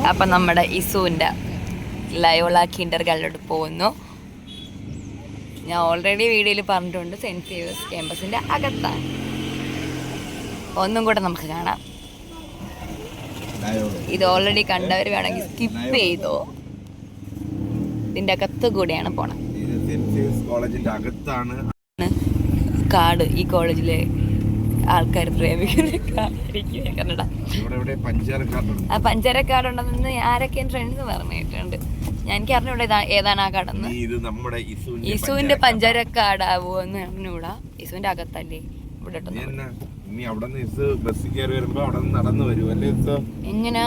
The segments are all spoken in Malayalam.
അപ്പം നമ്മുടെ ഇസുവിൻ്റെ ലയോള കിൻഡർ ഗാർഡനിലോട്ട് പോകുന്നു. ഞാൻ ഓൾറെഡി വീഡിയോയിൽ പറഞ്ഞിട്ടുണ്ട്, സെൻറ്റ് സേവിയേഴ്സ് ക്യാമ്പസിൻ്റെ അകത്താണ്. ഒന്നും കൂടെ നമുക്ക് കാണാം. ഇത് ഓൾറെഡി കണ്ടവർ വേണമെങ്കിൽ സ്കിപ്പ് ചെയ്തോ. ഇതിൻ്റെ അകത്ത് കൂടെയാണ് പോണത്. കോളേജിന്റെ അകത്താണ് കാട്. ഈ കോളേജിലെ ആൾക്കാർ പ്രേമിക്കുന്ന കന്നഡ. ആ പഞ്ചാരക്കാടുണ്ടെന്ന് ആരൊക്കെയും ഫ്രണ്ട്സ് പറഞ്ഞിട്ടുണ്ട്. എനിക്ക് അറിഞ്ഞൂടാ ഏതാണ് ആ കടന്ന്. ഇസുവിന്റെ പഞ്ചാരക്കാടാവോ എന്ന് അറിഞ്ഞൂടാ. ഇസുവിന്റെ അകത്തല്ലേ ഇവിടെ. എങ്ങനാ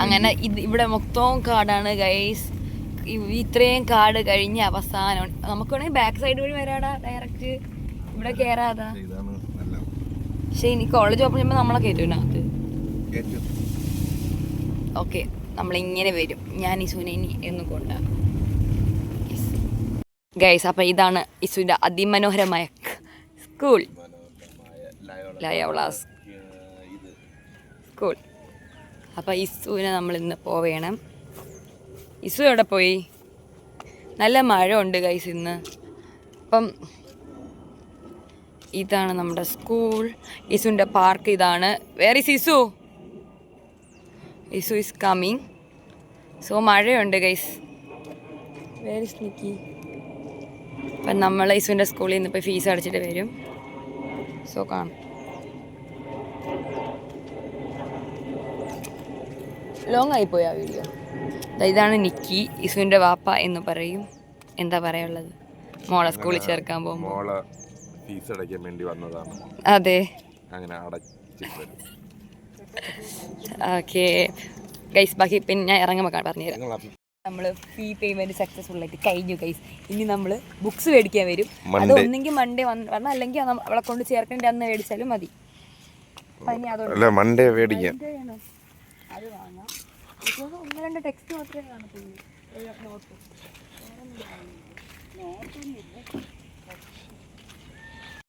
അങ്ങനെ? ഇവിടെ മൊത്തവും കാടാണ് ഗൈസ്. ഇത്രയും കാട് കഴിഞ്ഞ അവസാനം നമുക്ക് വേണമെങ്കിൽ ബാക്ക് സൈഡ് വഴി വരാടാ, ഡയറക്റ്റ് ഇവിടെ കേറാതാ. പക്ഷെ ഇനി കോളേജ് ഓപ്പൺ ചെയ്യുമ്പോൾ നമ്മളെ കയറ്റുവിനകത്ത്. ഓക്കെ, നമ്മളിങ്ങനെ വരും. ഞാൻ ഇസുവിനെ ഇനി എന്നും കൊണ്ടാ ഗൈസ്. അപ്പം ഇതാണ് ഇസുവിൻ്റെ അതിമനോഹരമായ സ്കൂൾ, ലയോള സ്കൂൾ. അപ്പം ഇസുവിനെ നമ്മളിന്ന് പോവേണം. ഇസു എവിടെ പോയി? നല്ല മഴ ഉണ്ട് ഗൈസ് ഇന്ന്. അപ്പം ഇതാണ് നമ്മുടെ സ്കൂൾ. ഇസുവിൻ്റെ പാർക്ക് ഇതാണ്. Where is Isu? Isu is coming. So മഴയുണ്ട് ഗൈസ്. Where is Nikki? അപ്പം നമ്മൾ ഇസുവിൻ്റെ സ്കൂളിൽ നിന്ന് ഇപ്പോൾ ഫീസ് അടച്ചിട്ട് വരും. സോ കാണും. ലോങ് ആയിപ്പോയി ആ വീഡിയോ. ഇതാണ് നിക്കി, ഇസുവിൻ്റെ വാപ്പ എന്ന് പറയും. എന്താ പറയാനുള്ളത്? മോളെ സ്കൂളിൽ ചേർക്കാൻ പോകുമ്പോൾ ഫീസ് അടയ്ക്കാൻ വേണ്ടി വന്നതാണ്. അതെ, ഓക്കെ ഗൈസ്. ബാക്കി പിന്നെ ഞാൻ ഇറങ്ങുമ്പോൾ പറഞ്ഞുതരാം. നമ്മൾ ഫീ പേയ്മെൻറ്റ് സക്സസ്ഫുൾ ആയിട്ട് കഴിഞ്ഞു ഗൈസ്. ഇനി നമ്മൾ ബുക്സ് മേടിക്കാൻ വരും. അത് ഒന്നെങ്കിൽ മൺഡേ വരണം, അല്ലെങ്കിൽ അവളെ കൊണ്ട് ചേർക്കേണ്ട അന്ന് മേടിച്ചാലും മതി. മൺഡേ മേടിക്കാം. അത് വാങ്ങാം. ഒന്ന് രണ്ട് ടെക്സ്റ്റ് മാത്രമേ കാണത്തുള്ളൂ. നോട്ട്